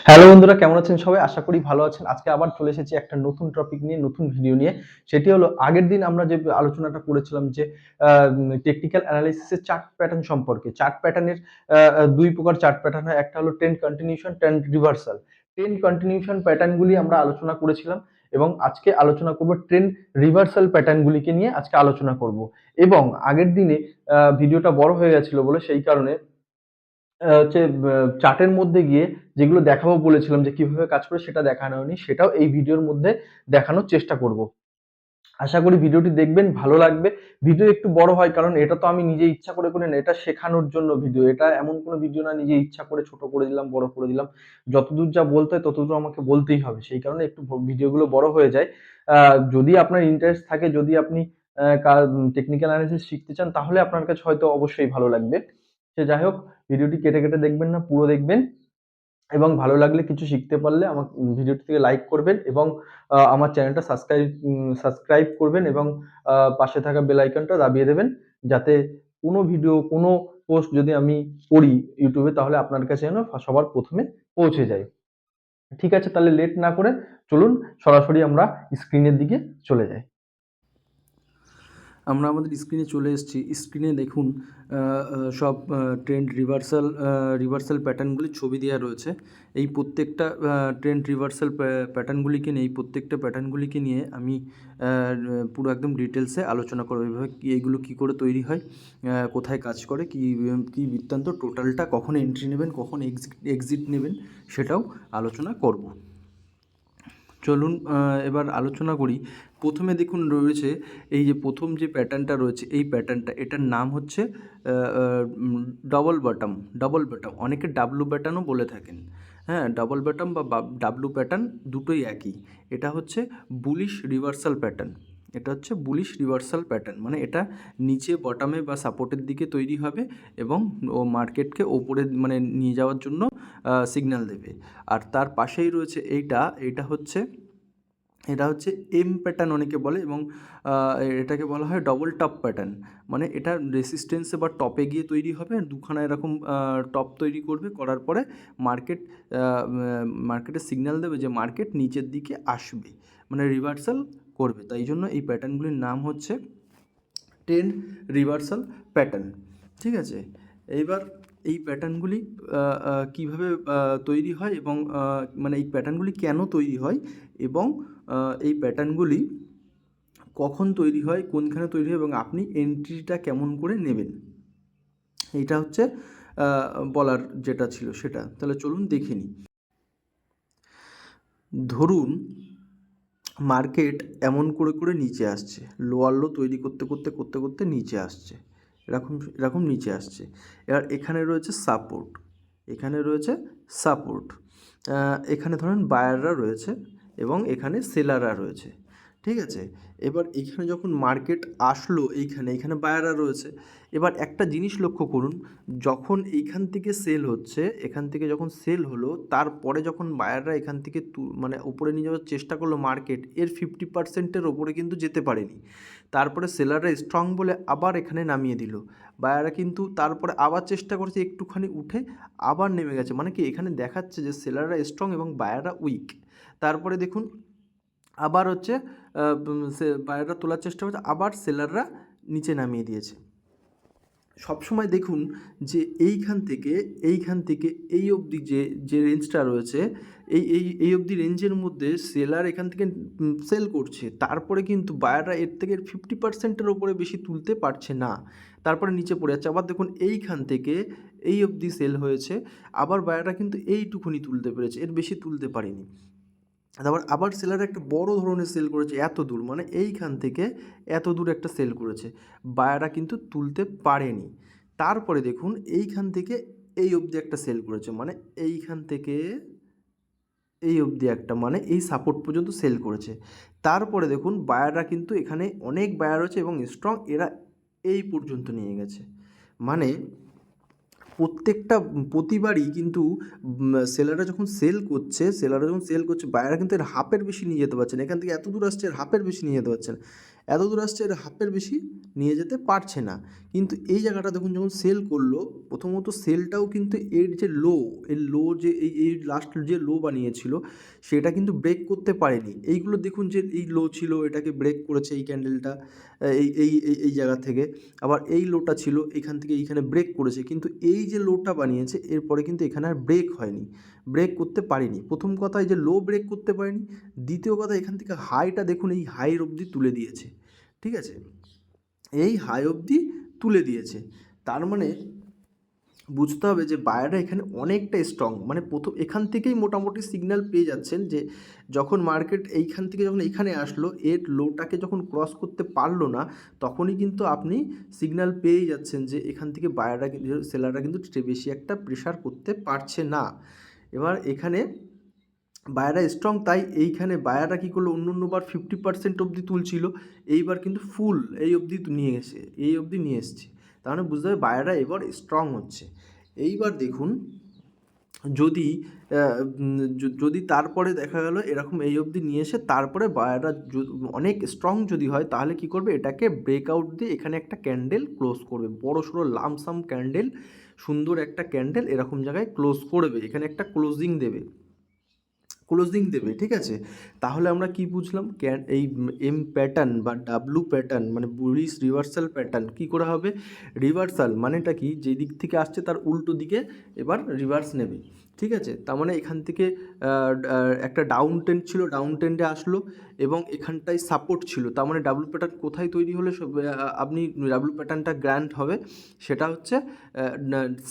Hello বন্ধুরা, কেমন আছেন সবাই? আশা করি ভালো আছেন। আজকে আবার চলে এসেছি একটা নতুন টপিক নিয়ে, নতুন ভিডিও নিয়ে। সেটি হলো আগের দিন আমরা যে আলোচনাটা করেছিলাম যে আ টেকনিক্যাল অ্যানালিসিস এর চার্ট প্যাটার্ন সম্পর্কে। চার্ট প্যাটার্নের ২ প্রকার চার্ট প্যাটার্ন হয়। একটা হলো trend continuation, trend reversal. Trend continuation pattern গুলি আমরা আলোচনা করেছিলাম এবং আজকে আলোচনা করব ট্রেন্ড রিভার্সাল প্যাটার্ন গুলিকে নিয়ে আজকে আলোচনা করব। এবং আগের দিনে ভিডিওটা বড় হয়ে গেছিল বলে সেই কারণে হচ্ছে চার্টের মধ্যে গিয়ে যেগুলো দেখাবো বলেছিলাম যে কিভাবে কাজ করে সেটা দেখানো হয়নি। সেটাও এই ভিডিওর মধ্যে দেখানোর চেষ্টা করব। আশা করি ভিডিওটি দেখবেন, ভালো লাগবে। ভিডিও একটু বড় হয় কারণ এটা তো আমি নিজে ইচ্ছা করে না, এটা শেখানোর জন্য ভিডিও। এটা এমন কোনো ভিডিও না নিজে ইচ্ছা করে ছোট করে দিলাম, বড় করে দিলাম। যতদূর যা বলতে হয় ততদূর আমাকে বলতেই হবে। সেই কারণে একটু ভিডিওগুলো বড় হয়ে যায়। আ যদি আপনার ইন্টারেস্ট থাকে, যদি আপনি টেকনিক্যাল অ্যানালিসিস শিখতে চান তাহলে আপনার কাছে হয়তো অবশ্যই ভালো লাগবে। সে যাই হোক, ভিডিওটি কেটে দেখবেন না, পুরো দেখবেন এবং ভালো লাগলে কিছু শিখতে পারলে আমার ভিডিওটিকে লাইক করবেন এবং আমার চ্যানেলটা সাবস্ক্রাইব করবেন এবং পাশে থাকা বেল আইকনটা দাবিয়ে দেবেন। যাতে কোনো ভিডিও, কোনো পোস্ট যদি আমি করি YouTube এ তাহলে আপনার কাছে যেন সবার ১ম এ পৌঁছে যায়। ঠিক আছে, তাহলে লেট না করে চলুন সরাসরি আমরা স্ক্রিনের দিকে চলে যাই। আমরা আমাদের স্ক্রিনে চলে এসেছি। স্ক্রিনে দেখুন সব ট্রেন্ড রিভার্সাল প্যাটার্নগুলির ছবি দেওয়া রয়েছে। এই প্রত্যেকটা ট্রেন্ড রিভার্সাল প্যাটার্নগুলিকে নিয়ে, এই প্রত্যেকটা প্যাটার্নগুলিকে নিয়ে আমি পুরো একদম ডিটেলসে আলোচনা করব। এভাবে এইগুলো কী করে তৈরি হয়, কোথায় কাজ করে, কী বৃত্তান্ত, টোটালটা কখন এন্ট্রি নেবেন, কখন এক্সিট নেবেন, সেটাও আলোচনা করব। চলুন এবার আলোচনা করি। প্রথমে দেখুন রয়েছে এই যে প্রথম যে প্যাটার্নটা রয়েছে, এই প্যাটার্নটা, এটার নাম হচ্ছে ডবল বটম। অনেকে ডাব্লু প্যাটার্নও বলে থাকেন। হ্যাঁ, ডবল বটম বা ডাব্লু প্যাটার্ন দুটোই একই। এটা হচ্ছে বুলিশ রিভার্সাল প্যাটার্ন। মানে এটা নিচে বটমে বা সাপোর্টের দিকে তৈরি হবে এবং ও মার্কেটকে ওপরে মানে নিয়ে যাওয়ার জন্য সিগন্যাল দেবে। আর তার পাশেই রয়েছে এইটা হচ্ছে এম প্যাটার্ন অনেকে বলে এবং এটাকে বলা হয় ডবল টপ প্যাটার্ন। মানে এটা রেসিস্ট্যান্সে বা টপে গিয়ে তৈরি হবে, দুখানা এরকম টপ তৈরি করবে, করার পরে মার্কেট মার্কেটে সিগন্যাল দেবে যে মার্কেট নিচের দিকে আসবে, মানে রিভার্সাল করবে। তাই জন্য এই প্যাটার্নগুলির নাম হচ্ছে ট্রেন্ড রিভার্সাল প্যাটার্ন। ঠিক আছে, এইবার এই প্যাটার্নগুলি কীভাবে তৈরি হয় এবং মানে এই প্যাটার্নগুলি কেন তৈরি হয় এবং এই প্যাটার্নগুলি কখন তৈরি হয়, কোনখানে তৈরি হয় এবং আপনি এন্ট্রিটা কেমন করে নেবেন, এইটা হচ্ছে বলার যেটা ছিল সেটা। তাহলে চলুন দেখে নিই। ধরুন মার্কেট এমন করে নিচে আসছে, লোয়ার লো তৈরি করতে নিচে আসছে, এরকম নিচে আসছে। এবার এখানে রয়েছে সাপোর্ট, এখানে ধরেন বায়াররা রয়েছে এবং এখানে সেলাররা রয়েছে। ঠিক আছে, এবার এইখানে যখন মার্কেট আসলো, এইখানে বায়াররা রয়েছে। এবার একটা জিনিস লক্ষ্য করুন, যখন এইখান থেকে সেল হচ্ছে, এখান থেকে যখন সেল হলো, তারপরে যখন বায়াররা এখান থেকে মানে উপরে নিয়ে যাওয়ার চেষ্টা করলো, মার্কেট এর 50%-এর ওপরে কিন্তু যেতে পারেনি। তারপরে সেলাররা স্ট্রং বলে আবার এখানে নামিয়ে দিল। বায়াররা কিন্তু তারপরে আবার চেষ্টা করছে, একটুখানি উঠে আবার নেমে গেছে। মানে কি, এখানে দেখাচ্ছে যে সেলাররা স্ট্রং এবং বায়াররা উইক। তারপরে দেখুন আবার হচ্ছে বায়াররা তোলার চেষ্টা করছে, আবার সেলাররা নিচে নামিয়ে দিয়েছে। সবসময় দেখুন যে এইখান থেকে এই অবধি যে রেঞ্জটা রয়েছে, এই অবধি রেঞ্জের মধ্যে সেলার এখান থেকে সেল করছে, তারপরে কিন্তু বায়াররা এর থেকে 50%-এর ওপরে বেশি তুলতে পারছে না, তারপরে নিচে পড়ে যাচ্ছে। আবার দেখুন এইখান থেকে এই অবধি সেল হয়েছে, আবার বায়াররা কিন্তু এইটুকুনি তুলতে পেরেছে, এর বেশি তুলতে পারেনি। আবার সেলার একটা বড় ধরনের সেল করেছে, এত দূর, মানে এইখান থেকে এত দূর একটা সেল করেছে, বায়াররা কিন্তু তুলতে পারেনি। তারপরে দেখুন এইখান থেকে এই অবধি একটা সেল করেছে, মানে এইখান থেকে এই অবধি একটা, মানে এই সাপোর্ট পর্যন্ত সেল করেছে। তারপরে দেখুন বায়াররা কিন্তু এখানে অনেক বায়ার রয়েছে এবং স্ট্রং, এরা এই পর্যন্ত নিয়ে গেছে। মানে প্রতিবারই কিন্তু সেলাররা যখন সেল করছে, বায়াররা কিন্তু এর হাফের বেশি নিয়ে যেতে পারছে না। এখান থেকে এত দূর আসছে, এর হাফের বেশি নিয়ে যেতে পারছে না। এত দূর আসছে, এর হাফের বেশি নিয়ে যেতে পারছে না। কিন্তু এই জায়গাটা দেখুন যখন সেল করলো, প্রথমত সেলটাও কিন্তু এর যে লো, এর লো যে এই লাস্ট যে লো বানিয়েছিল সেটা কিন্তু ব্রেক করতে পারেনি। এইগুলো দেখুন যে এই লো ছিল, এটাকে ব্রেক করেছে এই ক্যান্ডেলটা, এই জায়গা থেকে। আবার এই লোটা ছিল, এখান থেকে এইখানে ব্রেক করেছে, কিন্তু এই যে লোটা বানিয়েছে এরপরে কিন্তু এখানে আর ব্রেক হয়নি, ব্রেক করতে পারিনি। প্রথম কথা এই যে লো ব্রেক করতে পারিনি, দ্বিতীয় কথা এখান থেকে হাইটা দেখুন এই হাইয়ের অবধি তুলে দিয়েছে, ঠিক আছে, এই হাই অবধি তুলে দিয়েছে। তার মানে বুঝতে হবে যে বায়াররা এখানে অনেকটা স্ট্রং, মানে প্রথম এখান থেকেই মোটামুটি সিগন্যাল পেয়ে যাচ্ছেন যে যখন মার্কেট এইখান থেকে যখন এখানে আসলো, এর লোটাকে যখন ক্রস করতে পারলো না, তখনই কিন্তু আপনি সিগন্যাল পেয়েই যাচ্ছেন যে এখান থেকে বায়াররা, সেলাররা কিন্তু বেশি একটা প্রেশার করতে পারছে না। এবার এখানে বায়াররা স্ট্রং, তাই এইখানে বায়াররা কী করলো, অন্য অন্যবার 50% অবধি তুলছিল, এইবার কিন্তু ফুল এই অবধি নিয়ে এসে এই অবধি নিয়ে এসছে। তার মানে বুঝতে হবে বায়াররা এবার স্ট্রং হচ্ছে। এইবার দেখুন যদি যদি তারপরে দেখা গেল এরকম এই অবধি নিয়ে এসে তারপরে বায়াররা অনেক স্ট্রং যদি হয়, তাহলে কি করবে, এটাকে ব্রেকআউট দিয়ে এখানে একটা ক্যান্ডেল ক্লোজ করবে, বড় সড়ো লামসাম ক্যান্ডেল, সুন্দর একটা ক্যান্ডেল এরকম জায়গায় ক্লোজ করবে, এখানে একটা ক্লোজিং দেবে, ঠিক আছে। তাহলে আমরা কি বুঝলাম, এই এম প্যাটার্ন বা ডাব্লু প্যাটার্ন মানে বুলিশ রিভার্সাল প্যাটার্ন কী করে হবে, রিভার্সাল মানেটা কি, যে দিক থেকে আসছে তার উল্টো দিকে এবার রিভার্স নেবে, ঠিক আছে। তার মানে এখান থেকে একটা ডাউন ট্রেন্ড ছিল, ডাউন ট্রেন্ডে আসলো এবং এখানটায় সাপোর্ট ছিল, তার মানে ডাব্লু প্যাটার্ন কোথায় তৈরি হলে আপনি ডাব্লু প্যাটার্নটা গ্র্যান্ড হবে, সেটা হচ্ছে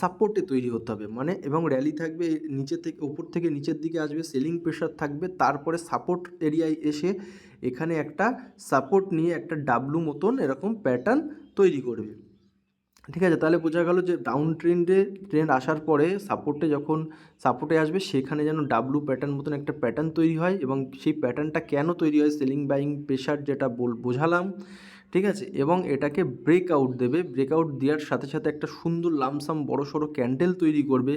সাপোর্টে তৈরি হতে হবে, মানে এবং র্যালি থাকবে, নিচে থেকে ওপর থেকে নিচের দিকে আসবে, সেলিং প্রেশার থাকবে, তারপরে সাপোর্ট এরিয়ায় এসে এখানে একটা সাপোর্ট নিয়ে একটা ডাব্লু মতন এরকম প্যাটার্ন তৈরি করবে, ঠিক আছে। তাহলে বোঝা গেল যে ডাউন ট্রেন্ড আসার পরে যখন সাপোর্টে আসবে সেখানে যেন ডাব্লু প্যাটার্ন মতন একটা প্যাটার্ন তৈরি হয়, এবং সেই প্যাটার্নটা কেন তৈরি হয়, সেলিং বাইং প্রেশার যেটা বোঝালাম, ঠিক আছে। এবং এটাকে ব্রেকআউট দেবে, ব্রেকআউট দেওয়ার সাথে সাথে একটা সুন্দর লামসাম বড় সড়ো ক্যান্ডেল তৈরি করবে,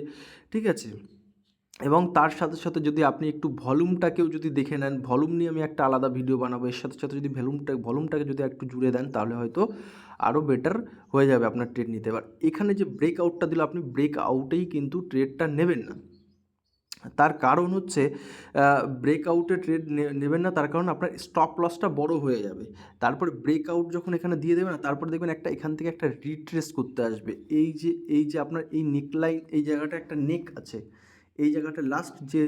ঠিক আছে। এবং তার সাথে সাথে যদি আপনি একটু ভলিউমটাকেও যদি দেখে নেন, ভলিউম নিয়ে আমি একটা আলাদা ভিডিও বানাবো, এর সাথে সাথে যদি ভলিউমটাকে যদি একটু জুড়ে দেন, তাহলে হয়তো আরও বেটার হয়ে যাবে আপনার ট্রেড নিতে। এবার এখানে যে ব্রেকআউটটা দিল, আপনি ব্রেকআউটেই কিন্তু ট্রেডটা নেবেন না, তার কারণ হচ্ছে ব্রেকআউটে ট্রেড নেবেন না, তার কারণ আপনার স্টপ লসটা বড় হয়ে যাবে। তারপরে ব্রেকআউট যখন এখানে দিয়ে দেবে না, তারপরে দেখবেন একটা এখান থেকে একটা রিট্রেস করতে আসবে, এই যে আপনার এই নেকলাইন, এই জায়গাটা একটা নেক আছে, এই জায়গাটা লাস্ট যে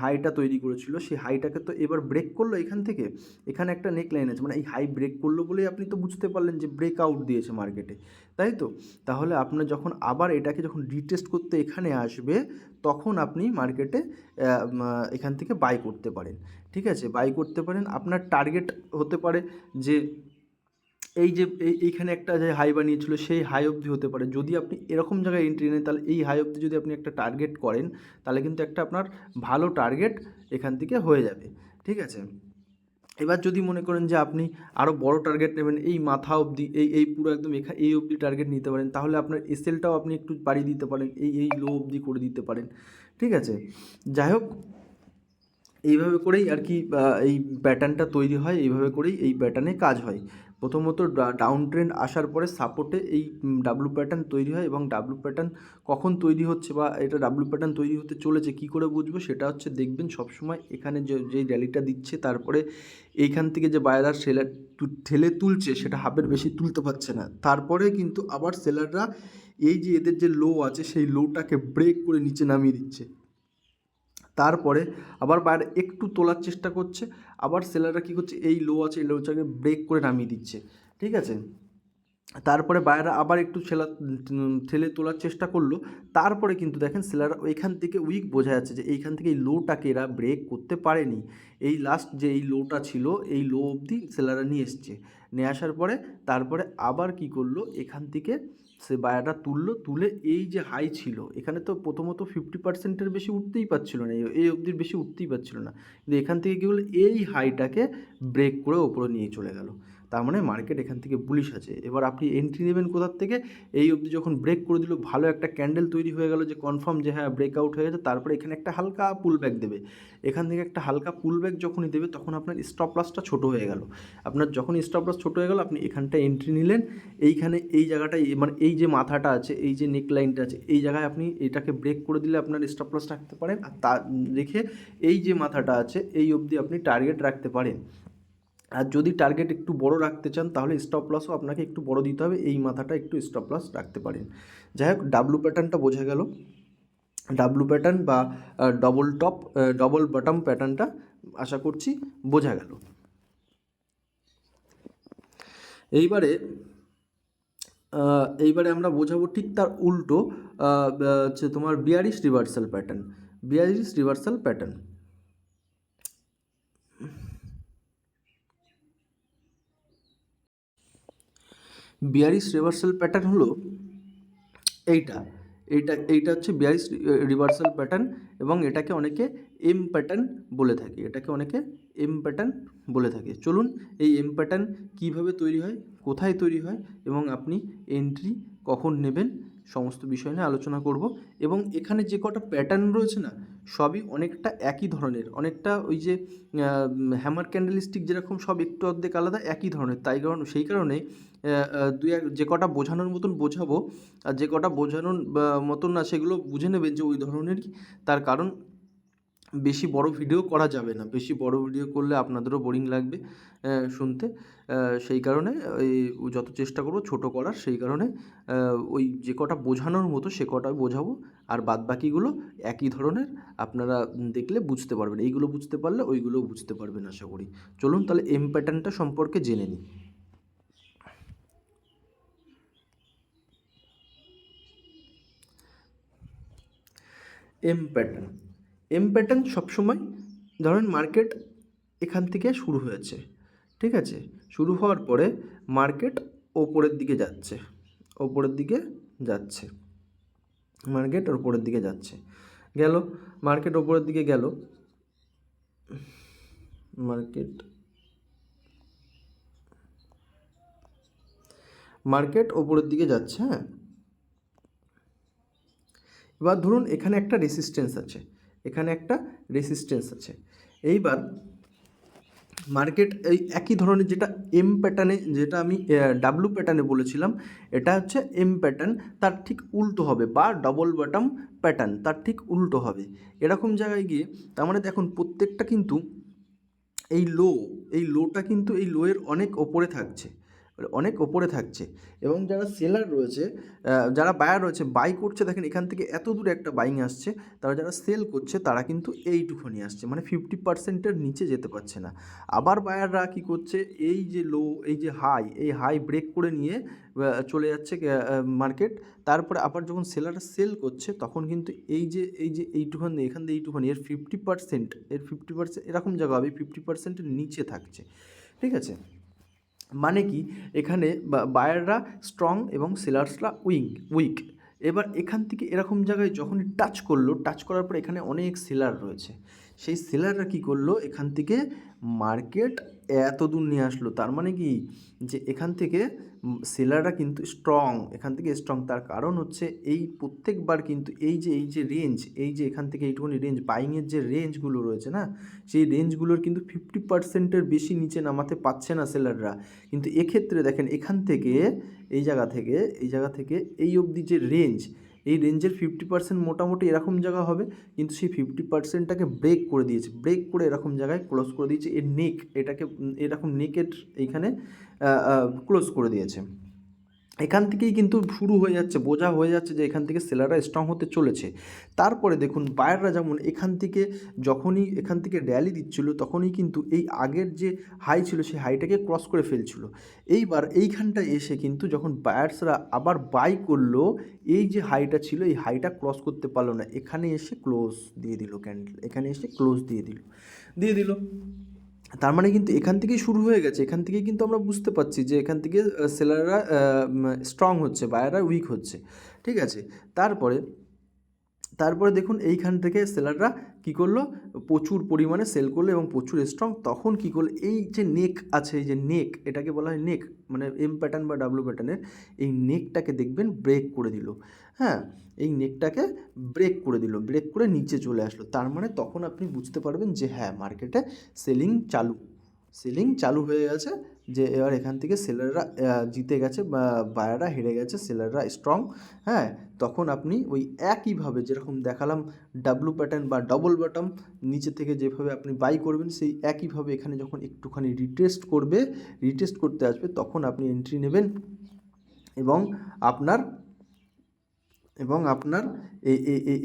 হাইটা তৈরি করেছিল সেই হাইটাকে তো এবার ব্রেক করলো, এখান থেকে এখানে একটা নেক লাইন আছে, মানে এই হাই ব্রেক করলো বলেই আপনি তো বুঝতে পারলেন যে ব্রেকআউট দিয়েছে মার্কেটে, তাই তো। তাহলে আপনার যখন আবার এটাকে যখন রিটেস্ট করতে এখানে আসবে, তখন আপনি মার্কেটে এখান থেকে বাই করতে পারেন, ঠিক আছে, বাই করতে পারেন। আপনার টার্গেট হতে পারে যে এই যে এইখানে একটা যে হাই বানিয়েছিল সেই হাই অবধি হতে পারে, যদি আপনি এরকম জায়গায় এন্ট্রি নেন, তাহলে এই হাই অবধি যদি আপনি একটা টার্গেট করেন, তাহলে কিন্তু একটা আপনার ভালো টার্গেট এখান থেকে হয়ে যাবে, ঠিক আছে। এবার যদি মনে করেন যে আপনি আরও বড় টার্গেট নেবেন, এই মাথা অবধি, এই পুরো একদম এই অবধি টার্গেট নিতে পারেন, তাহলে আপনার এসএলটাও আপনি একটু বাড়িয়ে দিতে পারেন, এই লো অবধি করে দিতে পারেন, ঠিক আছে। যাই হোক, এইভাবে করেই আর কি এই প্যাটার্নটা তৈরি হয়, এইভাবে করেই এই প্যাটার্নে কাজ হয়। প্রথমত ডাউন ট্রেন্ড আসার পরে সাপোর্টে এই ডাব্লু প্যাটার্ন তৈরি হয়, এবং ডাব্লু প্যাটার্ন কখন তৈরি হচ্ছে বা এটা ডাব্লু প্যাটার্ন তৈরি হতে চলেছে কী করে বুঝবো, সেটা হচ্ছে দেখবেন সবসময় এখানে যেই র্যালিটা দিচ্ছে, তারপরে এইখান থেকে যে বায়ার সেলার ঠেলে তুলছে সেটা হাফের বেশি তুলতে পারছে না, তারপরে কিন্তু আবার সেলাররা এই যে এদের যে লো আছে সেই লোটাকে ব্রেক করে নিচে নামিয়ে দিচ্ছে, তারপরে আবার বায়ার একটু তোলার চেষ্টা করছে, আবার সেলাররা কী করছে, এই লো আছে এই লোটাকে ব্রেক করে নামিয়ে দিচ্ছে, ঠিক আছে। তারপরে বায়াররা আবার একটু ঠেলে তোলার চেষ্টা করলো, তারপরে কিন্তু দেখেন সেলাররা ওইখান থেকে উইক বোঝা যাচ্ছে যে এইখান থেকে এই লোটাকে এরা ব্রেক করতে পারেনি, এই লাস্ট যে এই লোটা ছিল এই লো অবধি সেলাররা নিয়ে এসছে, নিয়ে আসার পরে তারপরে আবার কি করলো, এখান থেকে সে বায়ারটা তুলে এই যে হাই ছিল এখানে, তো প্রথমত 50%-এর বেশি উঠতেই পারছিল না, এই অবধির বেশি উঠতেই পারছিল না, কিন্তু এখান থেকে কী হলো, এই হাইটাকে ব্রেক করে ওপরে নিয়ে চলে গেল, তার মানে মার্কেট এখান থেকে বুলিশ আছে। এবার আপনি এন্ট্রি নেবেন কোথার থেকে, এই অবধি যখন ব্রেক করে দিল, ভালো একটা ক্যান্ডেল তৈরি হয়ে গেল যে কনফার্ম যে হ্যাঁ ব্রেকআউট হয়ে গেছে, তারপরে এখানে একটা হালকা পুল ব্যাক দেবে। এখান থেকে একটা হালকা পুল ব্যাক যখনই দেবে তখন আপনার স্টপ লসটা ছোটো হয়ে গেল। আপনার যখন স্টপ লস ছোটো হয়ে গেল, আপনি এখানটা এন্ট্রি নিলেন। এইখানে এই জায়গাটায় মানে এই যে মাথাটা আছে, এই যে নেক লাইনটা আছে, এই জায়গায় আপনি এটাকে ব্রেক করে দিলে আপনার স্টপ লস রাখতে পারেন। আর তা রেখে এই যে মাথাটা আছে এই অবধি আপনি টার্গেট রাখতে পারেন। আর যদি টার্গেট একটু বড় রাখতে চান তাহলে স্টপ লসও আপনাকে একটু বড় দিতে হবে, এই মাথাটা একটু স্টপ লস রাখতে পারেন। যাই হোক, ডাব্লু প্যাটার্নটা বোঝা গেল। ডাব্লু প্যাটার্ন বা ডবল টপ ডবল বটম প্যাটার্নটা আশা করছি বোঝা গেল। এইবারে আমরা বোঝাবো ঠিক তার উল্টো হচ্ছে তোমার bearish reversal pattern. Bearish reversal pattern, bearish reversal pattern হলো এইটা। এইটা হচ্ছে বিয়ারিশ রিভার্সাল প্যাটার্ন, এবং এটাকে অনেকে এম প্যাটার্ন বলে থাকে, এটাকে অনেকে এম প্যাটার্ন বলে থাকে। চলুন এই এম প্যাটার্ন কীভাবে তৈরি হয়, কোথায় তৈরি হয়, এবং আপনি এন্ট্রি কখন নেবেন, সমস্ত বিষয় নিয়ে আলোচনা করব। এবং এখানে যে কটা প্যাটার্ন রয়েছে না, সবই অনেকটা একই ধরনের, অনেকটা ওই যে হ্যামার ক্যান্ডেলস্টিক যেরকম সব একটু অর্ধেক আলাদা, একই ধরনের। তাই কারণ সেই কারণে যে কটা বোঝানোর মতন বোঝাবো, আর যে কটা বোঝানোর মতন না সেগুলো বুঝে নেবেন যে ওই ধরনেরই। তার কারণ বেশি বড় ভিডিও করা যাবে না, বেশি বড় ভিডিও করলে আপনাদেরও বোরিং লাগবে শুনতে। সেই কারণে ওই যত চেষ্টা করব ছোট করার, সেই কারণে ওই যে কটা বোঝানোর মতো সে কটা বোঝাবো, আর বাদবাকিগুলো একই ধরনের। আপনারা দেখলে বুঝতে পারবেন, এইগুলো বুঝতে পারলে ওইগুলো বুঝতে পারবেন আশা করি। চলুন তাহলে এম প্যাটার্নটা সম্পর্কে জেনে নিই। এম প্যাটার্ন, এম প্যাটার্ন সবসময় ধরেন মার্কেট এখান থেকে শুরু হয়েছে, ঠিক আছে, শুরু হওয়ার পরে মার্কেট ওপরের দিকে যাচ্ছে, ওপরের দিকে যাচ্ছে, মার্কেট ওপরের দিকে যাচ্ছে, গেল, মার্কেট ওপরের দিকে গেল, মার্কেট ওপরের দিকে যাচ্ছে। হ্যাঁ, এবার ধরুন এখানে একটা রেসিস্ট্যান্স আছে, এখানে একটা রেসিস্ট্যান্স আছে। এইবার মার্কেট এই একই ধরনের, যেটা এম প্যাটার্নে, যেটা আমি ডাব্লু প্যাটার্নে বলেছিলাম, এটা হচ্ছে এম প্যাটার্ন, তার ঠিক উল্টো হবে, বা ডবল বটম প্যাটার্ন তার ঠিক উল্টো হবে। এরকম জায়গায় গিয়ে তার মানে দেখুন প্রত্যেকটা কিন্তু এই লোটা কিন্তু এই লোয়ের অনেক ওপরে থাকছে, অনেক ওপরে থাকছে। এবং যারা সেলার রয়েছে, যারা বায়ার রয়েছে, বাই করছে, দেখেন এখান থেকে এত দূরে একটা বাইং আসছে, তারা যারা সেল করছে তারা কিন্তু এইটুখানি আসছে, মানে 50%-এর নিচে যেতে পারছে না। আবার বায়াররা কী করছে, এই যে লো, এই যে হাই, এই হাই ব্রেক করে নিয়ে চলে যাচ্ছে মার্কেট। তারপরে আবার যখন সেলাররা সেল করছে তখন কিন্তু এই যে এইটুখানি, এখান থেকে এইটুখানি, এর 50% এরকম জায়গা হবে, 50%-এর নিচে থাকছে, ঠিক আছে। মানে কি, এখানে বায়াররা স্ট্রং এবং সেলার্সরা উইক। এবার এখান থেকে এরকম জায়গায় যখনই টাচ করলো, টাচ করার পর এখানে অনেক সেলার রয়েছে, সেই সেলাররা কী করলো, এখান থেকে মার্কেট এত দূর নিয়ে আসলো। তার মানে কি, যে এখান থেকে সেলাররা কিন্তু স্ট্রং, এখান থেকে স্ট্রং। তার কারণ হচ্ছে এই প্রত্যেকবার কিন্তু এই যে রেঞ্জ, এই যে এখান থেকে এইটুকুনি রেঞ্জ, বাইংয়ের যে রেঞ্জগুলো রয়েছে না, সেই রেঞ্জগুলোর কিন্তু 50%-এর বেশি নিচে নামাতে পারছে না সেলাররা। কিন্তু এক্ষেত্রে দেখেন এখান থেকে এই জায়গা থেকে এই অবধি যে রেঞ্জ, এই রেঞ্জের 50% মোটামুটি এরকম জায়গা হবে, কিন্তু সেই 50%টাকে ব্রেক করে দিয়েছে, ব্রেক করে এরকম জায়গায় ক্লোজ করে দিয়েছে। এর নেক, এটাকে এরকম নেকের এইখানে ক্লোজ করে দিয়েছে। এখান থেকেই কিন্তু শুরু হয়ে যাচ্ছে, বোঝা হয়ে যাচ্ছে যে এখান থেকে সেলাররা স্ট্রং হতে চলেছে। তারপরে দেখুন বায়াররা যেমন এখান থেকে যখনই এখান থেকে র্যালি দিচ্ছিল, তখনই কিন্তু এই আগের যে হাই ছিল সেই হাইটাকে ক্রস করে ফেলছিল। এইবার এইখানটায় এসে কিন্তু যখন বায়ার্সরা আবার বাই করলো, এই যে হাইটা ছিল এই হাইটা ক্রস করতে পারলো না, এখানে এসে ক্লোজ দিয়ে দিল ক্যান্ডেল, এখানে এসে ক্লোজ দিয়ে দিল। তার মানে কিন্তু এখান থেকেই শুরু হয়ে গেছে, এখান থেকেই কিন্তু আমরা বুঝতে পারছি যে এখান থেকে সেলাররা স্ট্রং হচ্ছে, বায়াররা উইক হচ্ছে, ঠিক আছে। তারপরে দেখুন এইখান থেকে সেলাররা কী করলো, প্রচুর পরিমাণে সেল করলো এবং প্রচুর স্ট্রং। তখন কী করলো, এই যে নেক আছে, এই যে নেক, এটাকে বলা হয় নেক, মানে এম প্যাটার্ন বা ডাব্লু প্যাটার্নের এই নেকটাকে দেখবেন ব্রেক করে দিল। হ্যাঁ, এই নেকটাকে ব্রেক করে দিল, ব্রেক করে নিচে চলে আসলো। তার মানে তখন আপনি বুঝতে পারবেন যে হ্যাঁ, মার্কেটে সেলিং চালু হয়ে গেছে, যে এবার এখান থেকে সেলাররা জিতে গেছে বা বায়াররা হেরে গেছে, সেলাররা স্ট্রং। হ্যাঁ, তখন আপনি ওই একইভাবে যেরকম দেখালাম ডাব্লু প্যাটার্ন বা ডবল বটম নিচে থেকে যেভাবে আপনি বাই করবেন, সেই একইভাবে এখানে যখন একটুখানি রিটেস্ট করতে আসবে তখন আপনি এন্ট্রি নেবেন এবং আপনার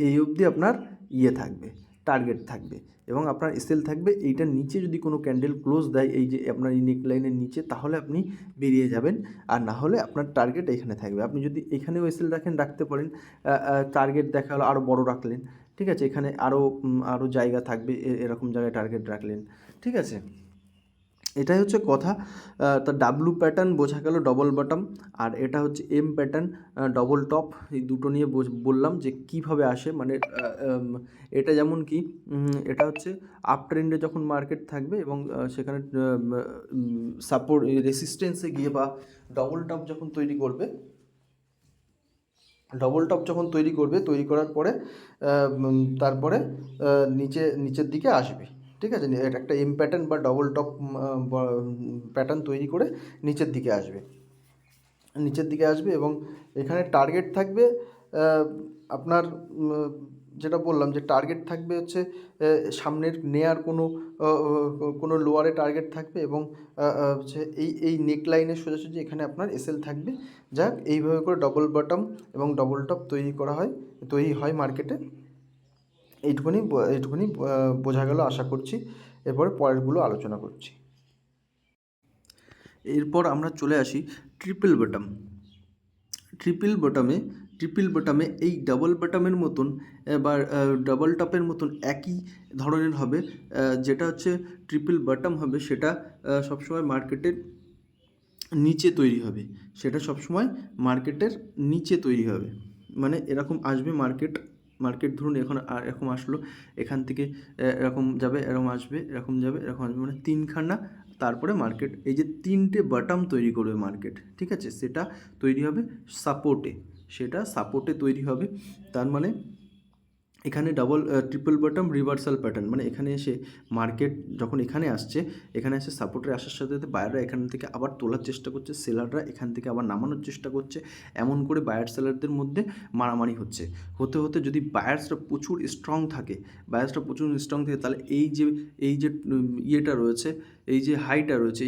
এই অবধি আপনার থাকবে, টার্গেট থাকবে এবং আপনার এসএল থাকবে। এইটার নিচে যদি কোনো ক্যান্ডেল ক্লোজ দেয়, এই যে আপনার এই নেক লাইনের নিচে, তাহলে আপনি বেরিয়ে যাবেন, আর না হলে আপনার টার্গেট এখানে থাকবে। আপনি যদি এখানেও এসএল রাখতে পারেন, টার্গেট দেখা হলো আরও বড় রাখলেন, ঠিক আছে, এখানে আরও জায়গা থাকবে, এরকম জায়গায় টার্গেট রাখলেন, ঠিক আছে। এটাই হচ্ছে কথা। তা ডাব্লু প্যাটার্ন বোঝা গেল, ডবল বটম, আর এটা হচ্ছে এম প্যাটার্ন, ডবল টপ। এই দুটো নিয়ে বললাম যে কিভাবে আসে, মানে এটা যেমন কি, এটা হচ্ছে আপ ট্রেন্ডে যখন মার্কেট থাকবে এবং সেখানে সাপোর্ট রেসিস্টেন্সে গিয়ে বা ডবল টপ যখন তৈরি করবে, তৈরি করার পরে তারপরে নিচের দিকে আসবে, ঠিক আছে। একটা এম প্যাটার্ন বা ডবল টপ প্যাটার্ন তৈরি করে নিচের দিকে আসবে এবং এখানে টার্গেট থাকবে আপনার, যেটা বললাম যে টার্গেট থাকবে হচ্ছে সামনের নেয়ার কোনো লোয়ারে টার্গেট থাকবে এবং হচ্ছে এই নেক লাইনের সোজাসুজি এখানে আপনার এসএল থাকবে। যাক, এইভাবে করে ডবল বটম এবং ডবল টপ তৈরি হয় মার্কেটে। এইটুকুনি বোঝা গেল আশা করছি। এরপরে পরেরগুলো আলোচনা করছি। এরপর আমরা চলে আসি ট্রিপল বটম। ট্রিপল বটমে এই ডাবল বটমের মতন বা ডাবল টপের মতন একই ধরনের হবে। যেটা হচ্ছে ট্রিপল বটম হবে, সেটা সবসময় মার্কেটের নিচে তৈরি হবে, মানে এরকম আসবে মার্কেট ধরুন এরকম আসলো, এখান থেকে এরকম যাবে, এরকম আসবে, এরকম যাবে, এরকম আসবে, মানে তিনখানা। তারপরে মার্কেট এই যে তিনটে বটম তৈরি করবে মার্কেট, ঠিক আছে, সেটা তৈরি হবে সাপোর্টে তৈরি হবে। তার মানে এখানে ট্রিপল বটম রিভার্সাল প্যাটার্ন, মানে এখানে এসে মার্কেট যখন এখানে এসে সাপোর্টে আসার সাথে সাথে বায়াররা এখান থেকে আবার তোলার চেষ্টা করছে, সেলাররা এখান থেকে আবার নামানোর চেষ্টা করছে। এমন করে বায়ার সেলারদের মধ্যে মারামারি হতে হতে যদি বায়ার্সরা প্রচুর স্ট্রং থাকে, তাহলে এই যে ইয়েটা রয়েছে, এই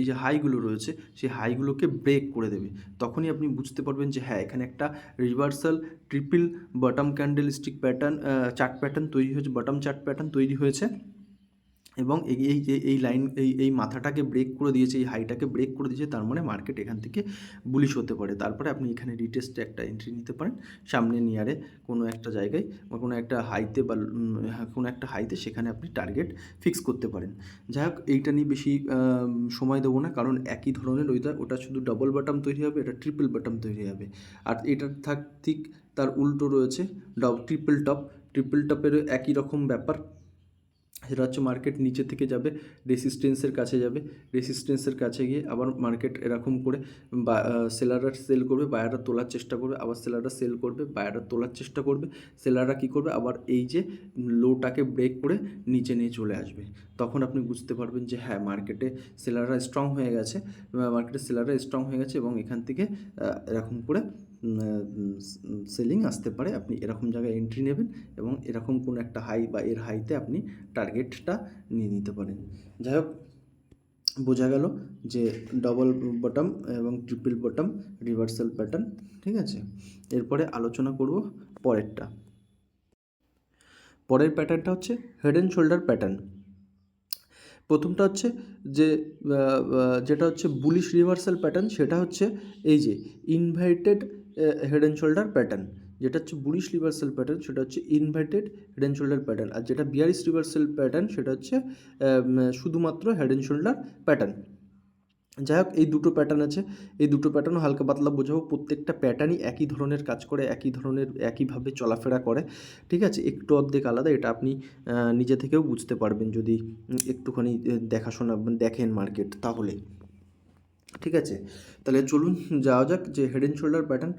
যে হাইগুলো রয়েছে, সেই হাইগুলোকে ব্রেক করে দেবে। তখনই আপনি বুঝতে পারবেন যে হ্যাঁ, এখানে একটা reversal triple bottom candle stick pattern chart pattern তৈরি হয়েছে, বটম চার্ট প্যাটার্ন তৈরি হয়েছে এবং এই লাইন এই মাথাটাকে ব্রেক করে দিয়েছে, এই হাইটাকে ব্রেক করে দিয়েছে। তার মানে মার্কেট এখান থেকে বুলিশ হতে পারে। তারপরে আপনি এখানে রিটেস্টে একটা এন্ট্রি নিতে পারেন, সামনে নিয়ারে কোনো একটা জায়গায় বা কোনো একটা হাইতে বা কোনো একটা হাইতে, সেখানে আপনি টার্গেট ফিক্স করতে পারেন। যাই হোক, এইটা নিয়ে বেশি সময় দেবো না, কারণ একই ধরনের ওটা শুধু ডবল বটম তৈরি হবে, এটা ট্রিপল বটম তৈরি হবে। আর এটার ঠিক তার উল্টো রয়েছে ট্রিপল টপেরও একই রকম ব্যাপার। সেটা হচ্ছে মার্কেট নিচে থেকে যাবে, রেসিস্টেন্সের কাছে গিয়ে আবার মার্কেট এরকম করে সেলাররা সেল করবে, বায়াররা তোলার চেষ্টা করবে, আবার সেলাররা সেল করবে, বায়াররা তোলার চেষ্টা করবে, সেলাররা কী করবে, আবার এই যে লোটাকে ব্রেক করে নিচে নিয়ে চলে আসবে। তখন আপনি বুঝতে পারবেন যে হ্যাঁ, মার্কেটে সেলাররা স্ট্রং হয়ে গেছে এবং এখান থেকে এরকম করে সেলিং আসতে পারে। আপনি এরকম জায়গায় এন্ট্রি নেবেন এবং এরকম কোনো একটা হাই বা এর হাইতে আপনি টার্গেটটা নিয়ে নিতে পারেন। যাই হোক, বোঝা গেল যে ডবল বটম এবং ট্রিপল বটম রিভার্সাল প্যাটার্ন, ঠিক আছে। এরপরে আলোচনা করব পরের প্যাটার্নটা হচ্ছে হেড অ্যান্ড শোল্ডার প্যাটার্ন। প্রথমটা হচ্ছে যে যেটা হচ্ছে বুলিশ রিভার্সাল প্যাটার্ন, সেটা হচ্ছে এই যে inverted head and shoulder pattern. যেটা হচ্ছে বুলিশ রিভার্সাল প্যাটার্ন, সেটা হচ্ছে inverted head and shoulder pattern. আর যেটা বিয়ারিশ রিভার্সাল প্যাটার্ন, সেটা হচ্ছে শুধুমাত্র হেড অ্যান্ড শোল্ডার প্যাটার্ন। যাই হোক, এই দুটো প্যাটার্ন আছে, এই দুটো প্যাটার্নও হালকা পাতলা বোঝাবো। প্রত্যেকটা প্যাটার্নই একই ধরনের কাজ করে, একই ধরনের একইভাবে চলাফেরা করে, ঠিক আছে? একটু অর্ধেক আলাদা, এটা আপনি নিজে থেকেও বুঝতে পারবেন যদি একটুখানি দেখাশোনা দেখেন মার্কেট তাহলে, ঠিক আছে? তাহলে চলুন যাওয়া যাক যে head and shoulder pattern,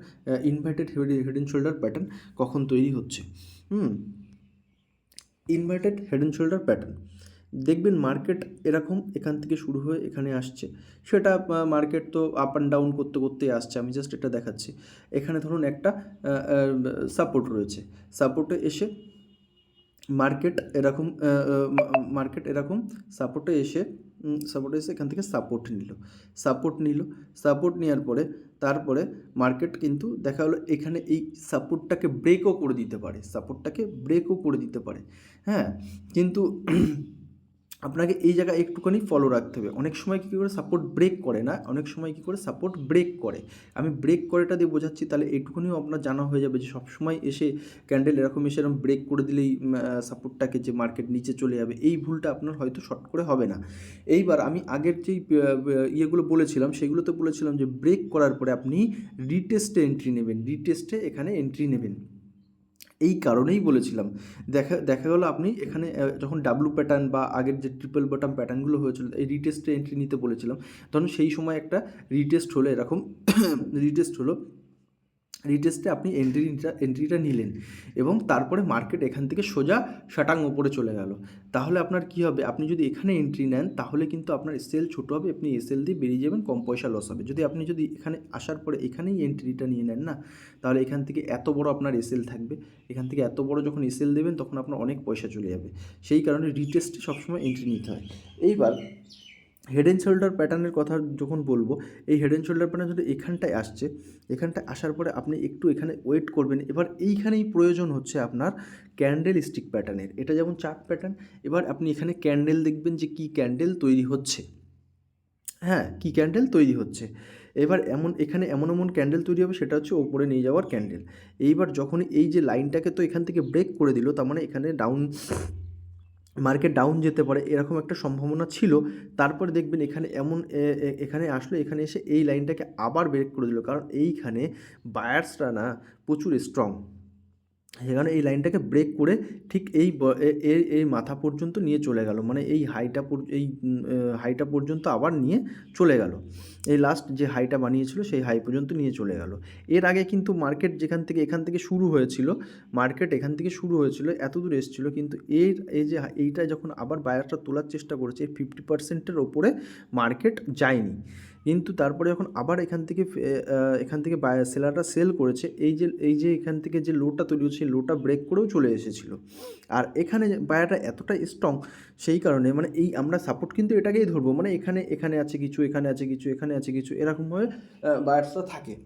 inverted head and shoulder pattern কখন তৈরি হচ্ছে। Inverted head and shoulder pattern দেখবেন মার্কেট এরকম এখান থেকে শুরু হয়ে এখানে আসছে, সেটা মার্কেট তো আপ অ্যান্ড ডাউন করতে করতেই আসছে, আমি জাস্ট এটা দেখাচ্ছি। এখানে ধরুন একটা সাপোর্ট রয়েছে, সাপোর্টে এসে মার্কেট এরকম সাপোর্টে এসে এখান থেকে সাপোর্ট নিল। সাপোর্ট নেওয়ার পরে তারপরে মার্কেট কিন্তু দেখা হলো এখানে এই সাপোর্টটাকে ব্রেকও করে দিতে পারে, হ্যাঁ। কিন্তু আপনাকে এই জায়গায় একটুখানি ফলো রাখতে হবে। অনেক সময় কী করে সাপোর্ট ব্রেক করে না, অনেক সময় কী করে সাপোর্ট ব্রেক করে। আমি ব্রেক করেটা দিয়ে বোঝাচ্ছি, তাহলে এইটুকুনিও আপনার জানা হয়ে যাবে যে সবসময় এসে ক্যান্ডেল এরকম এসে এরকম ব্রেক করে দিলেই সাপোর্টটাকে যে মার্কেট নিচে চলে যাবে, এই ভুলটা আপনার হয়তো শর্ট করে হবে না। এইবার আমি আগের যেই ইয়েগুলো বলেছিলাম, সেগুলোতে বলেছিলাম যে ব্রেক করার পরে আপনি রিটেস্টে এখানে এন্ট্রি নেবেন। এই কারণেই বলেছিলাম। দেখা গেলো আপনি এখানে যখন ডাব্লু প্যাটার্ন বা আগের যে ট্রিপল বটম প্যাটার্নগুলো হয়েছিল, এই রিটেস্টে এন্ট্রি নিতে বলেছিলাম, তখন সেই সময় একটা রিটেস্ট হলো এরকম রিটেস্টে আপনি এন্ট্রিটা নিলেন এবং তারপরে মার্কেট এখান থেকে সোজা শাটাং ওপরে চলে গেল। তাহলে আপনার কী হবে, আপনি যদি এখানে এন্ট্রি নেন তাহলে কিন্তু আপনার সেল ছোটো হবে, আপনি এসএল দিয়ে বেরিয়ে যাবেন, কম পয়সা লস হবে। যদি এখানে আসার পরে এখানেই এন্ট্রিটা নিয়ে নেন না, তাহলে এখান থেকে এত বড় আপনার এসএল থাকবে, এখান থেকে এত বড় যখন এসএল দেবেন তখন আপনার অনেক পয়সা চলে যাবে। সেই কারণে রিটেস্টে সবসময় এন্ট্রি নিতে হয়। এইবার হেড অ্যান্ড শোল্ডার প্যাটার্নের কথা যখন বলবো, এই হেড অ্যান্ড শোল্ডার প্যাটার্ন যদি এখানটায় আসার পরে আপনি একটু এখানে ওয়েট করবেন। এবার এইখানেই প্রয়োজন হচ্ছে আপনার ক্যান্ডেল স্টিক প্যাটার্নের। এটা যেমন চার্ট প্যাটার্ন, এবার আপনি এখানে ক্যান্ডেল দেখবেন যে কী ক্যান্ডেল তৈরি হচ্ছে, হ্যাঁ, কী ক্যান্ডেল তৈরি হচ্ছে। এবার এখানে এমন ক্যান্ডেল তৈরি হবে, সেটা হচ্ছে ওপরে নিয়ে যাওয়ার ক্যান্ডেল। এইবার যখন এই যে লাইনটাকে তো এখান থেকে ব্রেক করে দিল, তার মানে এখানে মার্কেট ডাউন যেতে পারে এরকম একটা সম্ভাবনা ছিল। তারপরে দেখবেন এখানে এখানে আসলো, এখানে এসে এই লাইনটাকে আবার ব্রেক করে দিল, কারণ এইখানে বায়ার্সরা না প্রচুর স্ট্রং, সেখানে এই লাইনটাকে ব্রেক করে ঠিক এই মাথা পর্যন্ত নিয়ে চলে গেল, মানে এই হাইটা পর্যন্ত আবার নিয়ে চলে গেল। এই লাস্ট যে হাইটা বানিয়েছিল সেই হাই পর্যন্ত নিয়ে চলে গেল। এর আগে কিন্তু মার্কেট এখান থেকে শুরু হয়েছিল, এত দূর এসেছিলো, কিন্তু এইটা যখন আবার বায়ারটা তোলার চেষ্টা করেছে, 50%-এর ওপরে মার্কেট যায়নি। কিন্তু তারপরে যখন আবার এখান থেকে সেলাররা সেল করেছে, এই যে এখান থেকে যে লোটা তৈরি হচ্ছে, সেই লোটা ব্রেক করেও চলে এসেছিলো। আর এখানে বায়ারটা এতটাই স্ট্রং, সেই কারণে মানে আমরা সাপোর্ট কিন্তু এটাকেই ধরবো, মানে এখানে আছে কিছু, এখানে আছে কিছু এরকমভাবে বায়ার্সরা থাকে।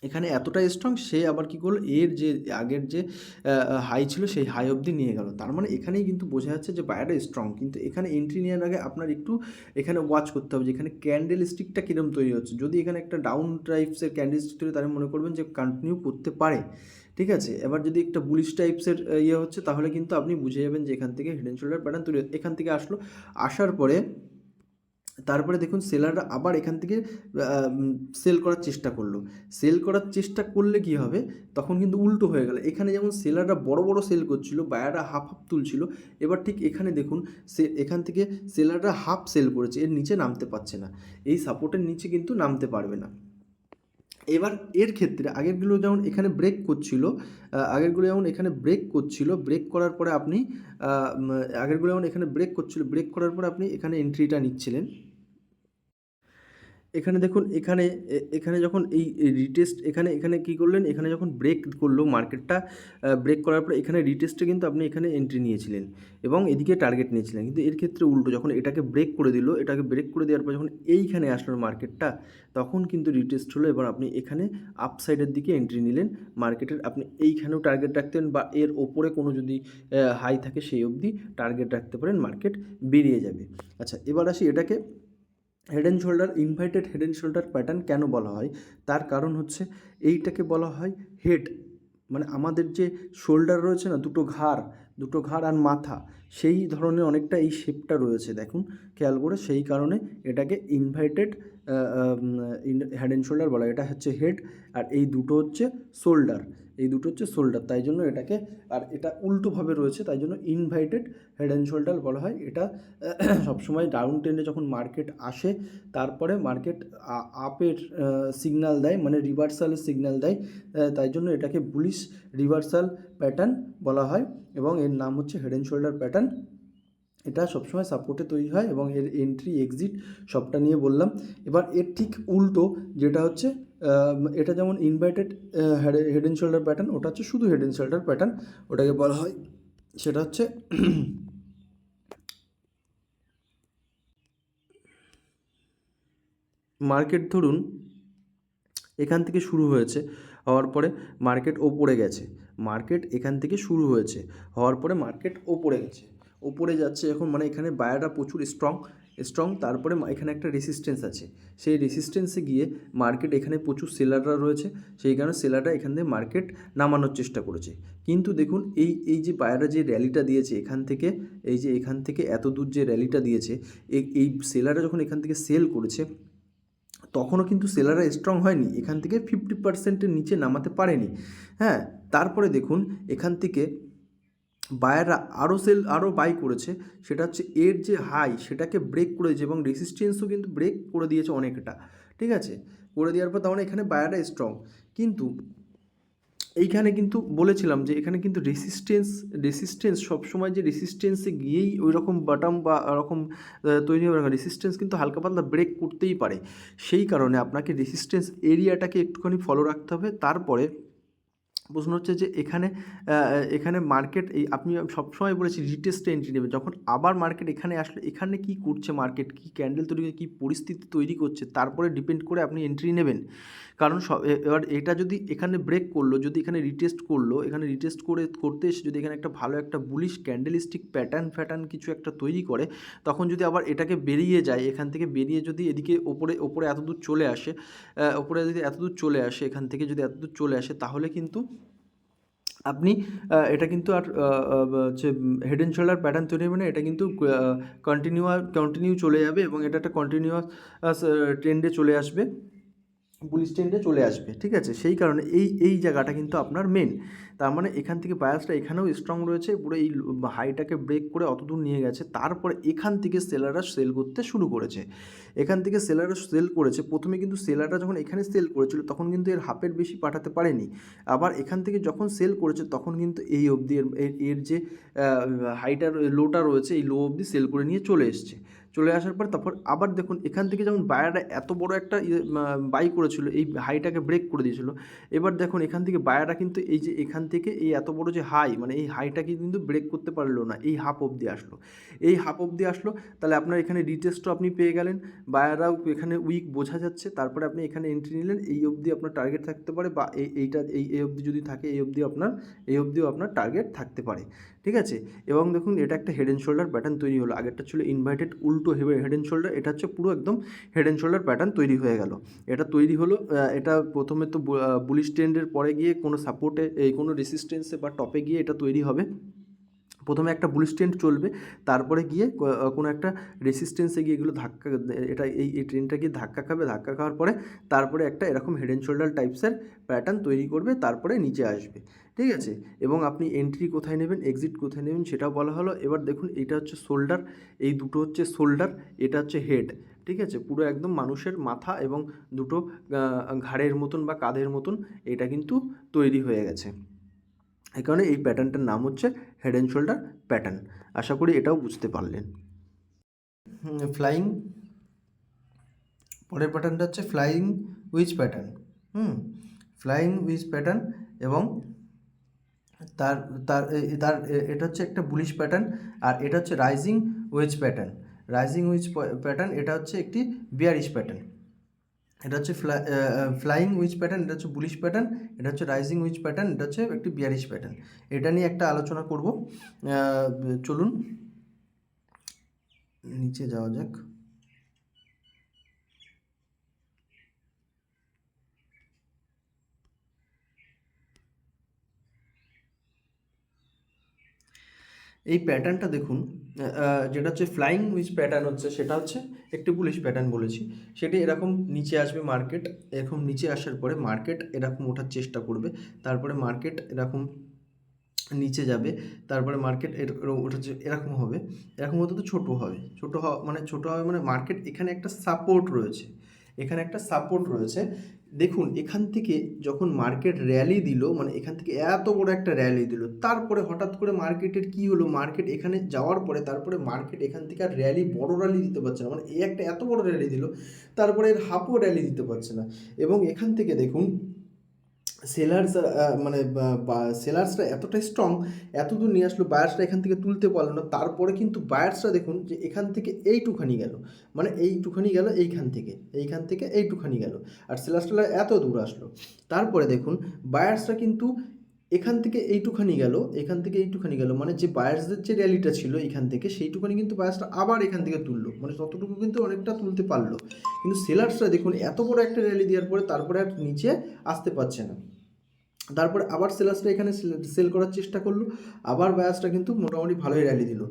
এখানে এতটাই স্ট্রং, সে আবার কী করলো, এর যে আগের যে হাই ছিল সেই হাই অবধি নিয়ে গেল। তার মানে এখানেই কিন্তু বোঝা যাচ্ছে যে বায়ারটা স্ট্রং। কিন্তু এখানে এন্ট্রি নেওয়ার আগে আপনার একটু এখানে ওয়াচ করতে হবে যে এখানে ক্যান্ডেল স্টিকটা কীরকম তৈরি হচ্ছে। যদি এখানে একটা ডাউন টাইপসের ক্যান্ডেল স্টিক তৈরি, তাহলে মনে করবেন যে কন্টিনিউ করতে পারে, ঠিক আছে। এবার যদি একটা বুলিশ টাইপসের হচ্ছে, তাহলে কিন্তু আপনি বুঝে যাবেন যে এখান থেকে হেড অ্যান্ড শোল্ডার প্যাটার্ন তৈরি, এখান থেকে আসার পরে তারপরে দেখুন সেলাররা আবার এখান থেকে সেল করার চেষ্টা করলে কী হবে, তখন কিন্তু উল্টো হয়ে গেল। এখানে যেমন সেলাররা বড় সেল করছিল, বায়াররা হাফ তুলছিল। এবার ঠিক এখানে দেখুন এখান থেকে সেলাররা হাফ সেল করেছে, এর নিচে নামতে পারছে না, এই সাপোর্টের নিচে কিন্তু নামতে পারবে না। এবার এর ক্ষেত্রে আগেরগুলো যেমন এখানে ব্রেক করছিল, ব্রেক করার পরে আপনি ব্রেক করার পরে আপনি এখানে এন্ট্রিটা নিচ্ছিলেন। এখানে দেখুন এখানে যখন এই রিটেস্ট এখানে কী করলেন, এখানে যখন ব্রেক করলো মার্কেটটা, ব্রেক করার পরে এখানে রিটেস্টে কিন্তু আপনি এখানে এন্ট্রি নিয়েছিলেন এবং এদিকে টার্গেট নিয়েছিলেন। কিন্তু এর ক্ষেত্রে উল্টো, যখন এটাকে ব্রেক করে দেওয়ার পর যখন এইখানে আসলো মার্কেটটা, তখন কিন্তু রিটেস্ট হলো। এবার আপনি এখানে আপসাইডের দিকে এন্ট্রি নিলেন মার্কেটের, আপনি এইখানেও টার্গেট রাখতেন বা এর ওপরে কোনো যদি হাই থাকে সেই অবধি টার্গেট রাখতে পারেন, মার্কেট বেরিয়ে যাবে। আচ্ছা, এবার আসি এটাকে inverted head and shoulder pattern কেন বলা হয়। তার কারণ হচ্ছে এইটাকে বলা হয় হেড, মানে আমাদের যে শোল্ডার রয়েছে না, দুটো ঘাড়, দুটো ঘাড় আর মাথা সেই ধরনের অনেকটা এই শেপটা রয়েছে দেখুন খেয়াল করে, সেই কারণে এটাকে ইনভার্টেড হেড অ্যান্ড শোল্ডার বলা হয়। এটা হচ্ছে হেড আর এই দুটো হচ্ছে শোল্ডার, এই দুটো হচ্ছে শোল্ডার, তাই জন্য এটাকে, আর এটা উল্টোভাবে রয়েছে তাই জন্য ইনভার্টেড হেড অ্যান্ড শোল্ডার বলা হয়। এটা সবসময় ডাউন ট্রেন্ডে যখন মার্কেট আসে তারপরে মার্কেট আপের সিগন্যাল দেয়, মানে রিভার্সালের সিগন্যাল দেয়, তাই জন্য এটাকে বুলিশ রিভার্সাল প্যাটার্ন বলা হয় এবং এর নাম হচ্ছে হেড অ্যান্ড শোল্ডার প্যাটার্ন। এটা সবসময় সাপোর্টে তৈরি হয় এবং এর এন্ট্রি এক্সিট সবটা নিয়ে বললাম। এবার এর ঠিক উল্টো যেটা হচ্ছে এটা যেমন inverted head and shoulder pattern, ওটা হচ্ছে শুধু হেড অ্যান্ড শোল্ডার প্যাটার্ন, ওটাকে বলা হয়, সেটা হচ্ছে মার্কেট ধরুন এখান থেকে শুরু হয়েছে, হওয়ার পরে মার্কেট ওপরে গেছে, মার্কেট এখান থেকে শুরু হয়েছে হওয়ার পরে মার্কেট ওপরে গেছে, ওপরে যাচ্ছে এখন, মানে এখানে বায়াররা প্রচুর স্ট্রং, তারপরে এখানে একটা রেসিস্টেন্স আছে, সেই রেসিস্টেন্সে গিয়ে মার্কেট, এখানে প্রচুর সেলাররা রয়েছে, সেই কারণে সেলাররা এখান থেকে মার্কেট নামানোর চেষ্টা করেছে। কিন্তু দেখুন এই যে বায়াররা যে র্যালিটা দিয়েছে এখান থেকে, এই যে এখান থেকে এত দূর যে র্যালিটা দিয়েছে, এই সেলাররা যখন এখান থেকে সেল করেছে তখনও কিন্তু সেলাররা স্ট্রং হয়নি, এখান থেকে 50%-এর নিচে নামাতে পারেনি। হ্যাঁ, তারপরে দেখুন এখান থেকে বায়াররা আরও বাই করেছে, সেটা হচ্ছে এর যে হাই সেটাকে ব্রেক করেছে এবং রেসিস্টেন্সও কিন্তু ব্রেক করে দিয়েছে অনেকটা, ঠিক আছে, করে দেওয়ার পর তার মানে এখানে বায়াররা স্ট্রং। কিন্তু এইখানে কিন্তু বলেছিলাম যে এখানে কিন্তু রেসিস্টেন্স সবসময় যে রেসিস্টেন্সে গিয়েই ওই রকম বাটাম বা ওরকম তৈরি হবে না, রেসিস্টেন্স কিন্তু হালকা পাতলা ব্রেক করতেই পারে, সেই কারণে আপনাকে রেসিস্টেন্স এরিয়াটাকে একটুখানি ফলো রাখতে হবে। তারপরে প্রশ্ন হচ্ছে যে এখানে মার্কেট, এই আপনি সবসময় বলেছি রিটেস্টে এন্ট্রি নেবেন, যখন আবার মার্কেট এখানে আসলে এখানে কি করছে, মার্কেট কি ক্যান্ডেল তৈরি করে কী পরিস্থিতি তৈরি করছে তারপরে ডিপেন্ড করে আপনি এন্ট্রি নেবেন। কারণ এবার এটা যদি এখানে ব্রেক করলো, যদি এখানে রিটেস্ট করলো, এখানে রিটেস্ট করতে এসে যদি এখানে একটা ভালো একটা বুলিশ ক্যান্ডেলিস্টিক প্যাটার্ন কিছু একটা তৈরি করে, তখন যদি আবার এটাকে বেরিয়ে যায়, এখান থেকে বেরিয়ে যদি এদিকে ওপরে এতদূর চলে আসে, ওপরে যদি এতদূর চলে আসে, এখান থেকে যদি এতদূর চলে আসে, তাহলে কিন্তু আপনি এটা কিন্তু আর হচ্ছে হেড অ্যান্ড শোল্ডার প্যাটার্ন তৈরি হবে না, এটা কিন্তু কন্টিনিউ চলে যাবে এবং এটা একটা কন্টিনিউয়াস ট্রেন্ডে চলে আসবে, বুলিশ ট্রেন্ডে চলে আসবে, ঠিক আছে। সেই কারণে এই জায়গাটা কিন্তু আপনার মেন, তার মানে এখান থেকে বায়াসটা এখানেও স্ট্রং রয়েছে, পুরো এই হাইটাকে ব্রেক করে অতদূর নিয়ে গেছে, তারপরে এখান থেকে সেলাররা সেল করতে শুরু করেছে, এখান থেকে সেলাররা সেল করেছে। প্রথমে কিন্তু সেলাররা যখন এখানে সেল করেছিল তখন কিন্তু এর হাফের বেশি পাঠাতে পারেনি, আবার এখান থেকে যখন সেল করেছে তখন কিন্তু এই অবধি এর যে হাইটা লোটা রয়েছে এই লো অবধি সেল করে নিয়ে চলে এসছে, চলে আসার পর তারপর আবার দেখুন এখান থেকে যেমন বায়াররা এত বড় একটা বাই করেছিল, এই হাইটাকে ব্রেক করে দিয়েছিল, এবার দেখুন এখান থেকে বায়াররা কিন্তু এই যে এখান থেকে এই এত বড় যে হাই, মানে এই হাইটাকে কিন্তু ব্রেক করতে পারলো না, এই হাফ অবধি আসলো, এই হাফ অবধি আসলো, তাহলে আপনার এখানে রিটেস্টও আপনি পেয়ে গেলেন, বায়াররাও এখানে উইক বোঝা যাচ্ছে, তারপরে আপনি এখানে এন্ট্রি নিলেন, এই অবধি আপনার টার্গেট থাকতে পারে, বা এইটা এই অবধি যদি থাকে এই অবধিও আপনার টার্গেট থাকতে পারে, ঠিক আছে। এবং দেখুন এটা একটা হেড অ্যান্ড শোল্ডার প্যাটার্ন তৈরি হলো, আগেরটা ছিল ইনভার্টেড উল্টো হেড অ্যান্ড শোল্ডার, এটা হচ্ছে পুরো একদম হেড অ্যান্ড শোল্ডার প্যাটার্ন তৈরি হয়ে গেল। এটা তৈরি হলো, এটা প্রথমে তো বুলিশ ট্রেন্ডের পরে গিয়ে কোনো সাপোর্টে, কোনো রেসিস্টেন্সে বা টপে গিয়ে এটা তৈরি হবে, প্রথমে একটা বুলিশ ট্রেন্ড চলবে, তারপরে গিয়ে কোনো একটা রেসিস্টেন্সে গিয়ে এগুলো ধাক্কা, এটা এই ট্রেনটা গিয়ে ধাক্কা খাওয়ার পরে তারপরে একটা এরকম হেড অ্যান্ড শোল্ডার টাইপসের প্যাটার্ন তৈরি করবে, তারপরে নিচে আসবে, ঠিক আছে। এবং আপনি এন্ট্রি কোথায় নেবেন, এক্সিট কোথায় নেবেন সেটাও বলা হলো। এবার দেখুন এটা হচ্ছে শোল্ডার, এই দুটো হচ্ছে শোল্ডার, এটা হচ্ছে হেড, ঠিক আছে, পুরো একদম মানুষের মাথা এবং দুটো ঘাড়ের মতন বা কাঁধের মতন এটা কিন্তু তৈরি হয়ে গেছে, এই কারণে এই প্যাটার্নটার নাম হচ্ছে হেড অ্যান্ড শোল্ডার প্যাটার্ন। আশা করি এটাও বুঝতে পারলেন। ফ্লাইং, পরের প্যাটার্নটা হচ্ছে flying which pattern. Flying which pattern এবং তার তার তার এটা হচ্ছে একটা বুলিশ প্যাটার্ন, আর এটা হচ্ছে rising wedge pattern. Rising wedge pattern এটা হচ্ছে একটি বিয়ারিশ প্যাটার্ন। এটা হচ্ছে ফ্লাইং উইচ প্যাটার্ন, এটা হচ্ছে বুলিশ প্যাটার্ন, এটা হচ্ছে রাইজিং উইচ প্যাটার্ন, এটা হচ্ছে একটি বিয়ারিশ প্যাটার্ন। এটা নিয়ে একটা আলোচনা করব, চলুন নিচে যাওয়া যাক। এই প্যাটার্নটা দেখুন, যেটা হচ্ছে ফ্লাইং উইচ প্যাটার্ন হচ্ছে, সেটা হচ্ছে একটি বুলিশ প্যাটার্ন বলেছি। সেটি এরকম নিচে আসবে মার্কেট, এরকম নিচে আসার পরে মার্কেট এরকম ওঠার চেষ্টা করবে, তারপরে মার্কেট এরকম নিচে যাবে, তারপরে মার্কেট ওটা যে এরকম হবে, এরকম হতে তো ছোটো হবে, ছোটো হওয়া মানে ছোটো হবে মানে মার্কেট এখানে একটা সাপোর্ট রয়েছে, এখানে একটা সাপোর্ট রয়েছে। দেখুন এখান থেকে যখন মার্কেট র্যালি দিল, মানে এখান থেকে এত বড় একটা র্যালি দিল, তারপরে হঠাৎ করে মার্কেটের কি হলো, মার্কেট এখানে যাওয়ার পরে তারপরে মার্কেট এখান থেকে আর র্যালি, বড় র্যালি দিতে পারছে না, মানে এই একটা এত বড় র্যালি দিল, তারপরে এর হাফও র্যালি দিতে পারছে না। এবং এখান থেকে দেখুন সেলার্স, মানে সেলার্সরা এতটাই স্ট্রং, এত দূর নিয়ে আসলো, বায়ার্সরা এখান থেকে তুলতে পারলো না। তারপরে কিন্তু বায়ার্সরা দেখুন যে এখান থেকে এইটুখানি গেল, মানে এইটুখানি গেল, এইখান থেকে এইটুখানি গেল, আর সেলার্সরা এত দূর আসলো। তারপরে দেখুন বায়ার্সরা কিন্তু এখান থেকে এইটুখানি গেল, এখান থেকে এইটুখানি গেল, মানে যে বায়ার্সদের যে র্যালিটা ছিল এখান থেকে, সেইটুখানি কিন্তু বায়ার্সরা আবার এখান থেকে তুললো, মানে ততটুকু কিন্তু অনেকটা তুলতে পারলো। কিন্তু সেলার্সরা দেখুন এত বড় একটা র্যালি দেওয়ার পরে তারপরে আর নিচে আসতে পারছে না। তারপরে আবার সেলার্সরা এখানে সেল করার চেষ্টা করলো, আবার বায়ার্সরা কিন্তু মোটামুটি ভালোই র্যালি দিল,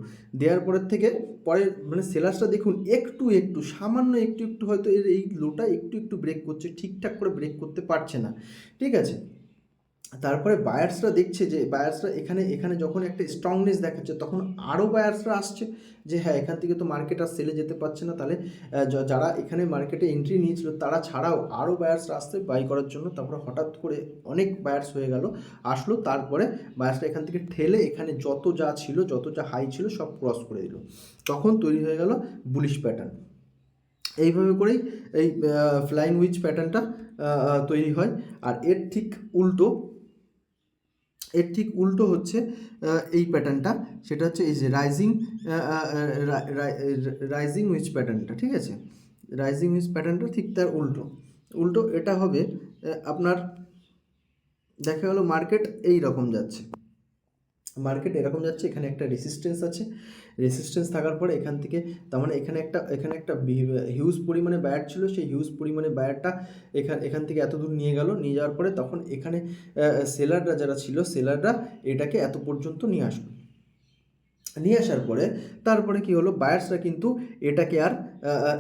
দেওয়ার পরের থেকে পরে মানে সেলার্সরা দেখুন একটু একটু সামান্য একটু একটু হয়তো এর এই লোটা একটু একটু ব্রেক করছে, ঠিকঠাক করে ব্রেক করতে পারছে না, ঠিক আছে। তারপরে বায়ার্সরা দেখছে যে বায়ার্সরা এখানে এখানে যখন একটা স্ট্রংনেস দেখাচ্ছে, তখন আরও বায়ার্সরা আসছে যে হ্যাঁ এখান থেকে তো মার্কেট আর সেলে যেতে পারছে না, তাহলে যারা এখানে মার্কেটে এন্ট্রি নিয়েছিল তারা ছাড়াও আরও বায়ার্সরা আসছে বাই করার জন্য। তারপরে হঠাৎ করে অনেক বায়ার্স হয়ে গেল, আসলো, তারপরে বায়ার্সরা এখান থেকে ঠেলে এখানে যত যা ছিল, যত যা হাই ছিল সব ক্রস করে দিল, তখন তৈরি হয়ে গেল বুলিশ প্যাটার্ন। এইভাবে করেই এই ফ্লাইং উইচ প্যাটার্নটা তৈরি হয়। আর এর ঠিক উল্টো হচ্ছে এই প্যাটার্নটা, সেটা হচ্ছে এই যে রাইজিং উইচ প্যাটার্নটা, ঠিক আছে। রাইজিং উইচ প্যাটার্নটা ঠিক তার উল্টো, এটা হবে আপনার দেখা গেল মার্কেট এই রকম যাচ্ছে, মার্কেট এরকম যাচ্ছে, এখানে একটা রেসিস্টেন্স আছে, রেসিস্টেন্স থাকার পরে এখান থেকে তার মানে এখানে একটা হিউজ পরিমাণে বায়ার ছিল, সেই হিউজ পরিমাণে বায়ারটা এখান থেকে এত দূর নিয়ে গেল, নিয়ে যাওয়ার পরে তখন এখানে সেলাররা যারা ছিল, সেলাররা এটাকে এত পর্যন্ত নিয়ে আসলো, নিয়ে আসার পরে তারপরে কি হলো, বায়ার্সরা কিন্তু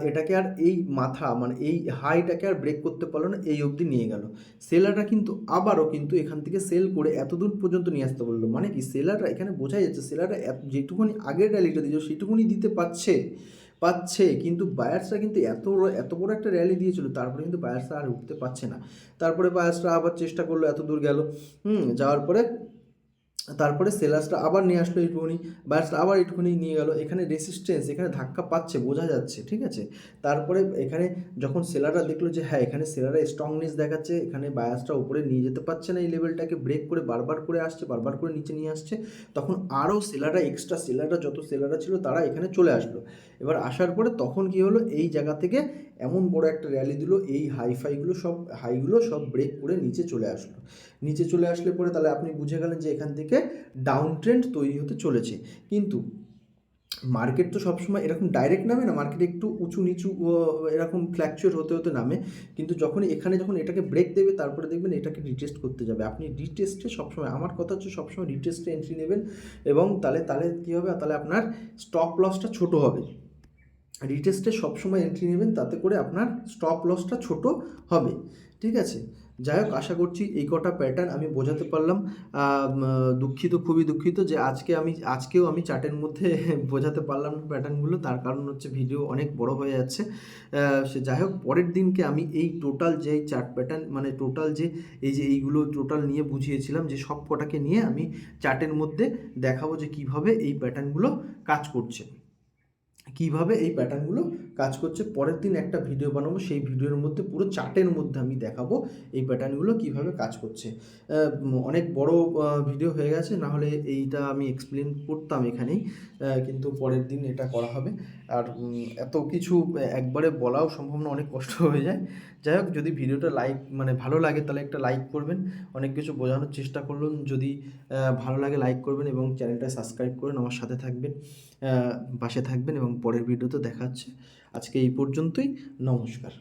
এটাকে আর এই মাথা মানে এই হাইটাকে আর ব্রেক করতে পারলো না, এই অবধি নিয়ে গেল। সেলাররা কিন্তু আবারও কিন্তু এখান থেকে সেল করে এত দূর পর্যন্ত নিয়ে আসতে বললো, মানে কি সেলাররা এখানে বোঝাই যাচ্ছে সেলাররা যেটুকুনি আগের র্যালিটা দিয়েছিল সেটুকুনি দিতে পাচ্ছে, কিন্তু বায়ার্সরা কিন্তু এত বড় একটা র্যালি দিয়েছিল, তারপরে কিন্তু বায়ার্সরা আর উঠতে পারছে না। তারপরে বায়ার্সরা আবার চেষ্টা করলো, এত দূর গেল, যাওয়ার পরে তারপরে সেলার্সটা আবার নিয়ে আসলো এইটুকুনি, বায়ার্সরা আবার এইটুকুনি নিয়ে গেল, এখানে রেসিস্টেন্স, এখানে ধাক্কা পাচ্ছে, বোঝা যাচ্ছে, ঠিক আছে। তারপরে এখানে যখন সেলাররা দেখলো যে হ্যাঁ এখানে সেলাররা স্ট্রংনেস দেখাচ্ছে, এখানে বায়ার্সটা উপরে নিয়ে যেতে পারছে না, এই লেভেলটাকে ব্রেক করে বারবার করে আসছে, বারবার করে নিচে নিয়ে আসছে, তখন আরও সেলাররা যত সেলাররা ছিল তারা এখানে চলে আসলো। এবার আসার পরে তখন কি হলো, এই জায়গা থেকে এমন বড় একটা র্যালি দিল, এই হাইগুলো সব ব্রেক করে নিচে চলে আসলো, নিচে চলে আসলে পরে তাহলে আপনি বুঝে গেলেন যে এখান থেকে ডাউন ট্রেন্ড তৈরি হতে চলেছে। কিন্তু মার্কেট তো সবসময় এরকম ডাইরেক্ট নামে না, মার্কেট একটু উঁচু নিচু এরকম ফ্ল্যাকচুয়েট হতে হতে নামে, কিন্তু যখন এটাকে ব্রেক দেবে তারপরে দেখবেন এটাকে রিটেস্ট করতে যাবে, আপনি রিটেস্টে সবসময়, আমার কথা হচ্ছে সবসময় রিটেস্টে এন্ট্রি নেবেন, এবং তাহলে কী হবে, তাহলে আপনার স্টপ লসটা ছোটো হবে। রিটেস্টে সবসময় এন্ট্রি নেবেন, তাতে করে আপনার স্টপ লসটা ছোট হবে, ঠিক আছে। যাই হোক, আশা করছি এই কটা প্যাটার্ন আমি বোঝাতে পারলাম। খুবই দুঃখিত যে আজকেও আমি চার্টের মধ্যে বোঝাতে পারলাম না প্যাটার্নগুলো, তার কারণ হচ্ছে ভিডিও অনেক বড় হয়ে যাচ্ছে। সে যাই হোক, পরের দিনকে আমি এই টোটাল যে চার্ট প্যাটার্ন মানে টোটাল যে এইগুলো টোটাল নিয়ে বুঝিয়েছিলাম, যে সব কটাকে নিয়ে আমি চার্টের মধ্যে দেখাবো যে কীভাবে এই প্যাটার্নগুলো কাজ করছে, পরের দিন একটা ভিডিও বানাবো, সেই ভিডিওর মধ্যে পুরো চার্টের মধ্যে আমি দেখাবো এই প্যাটার্নগুলো কীভাবে কাজ করছে। অনেক বড় ভিডিও হয়ে গেছে, না হলে এইটা আমি এক্সপ্লেন করতাম এখানেই, কিন্তু পরের দিন এটা করা হবে। আর এত কিছু একবারে বলাও সম্ভব না, অনেক কষ্ট হয়ে যায়। যাই হোক, যদি ভিডিওটা ভালো লাগে তাহলে একটা লাইক করবেন, অনেক কিছু বোঝানোর চেষ্টা করলাম, যদি ভালো লাগে লাইক করবেন এবং চ্যানেলটা সাবস্ক্রাইব করুন, আমার সাথে থাকবেন, পাশে থাকবেন, এবং পরের ভিডিওতে দেখা হচ্ছে। আজকে এই পর্যন্তই, নমস্কার।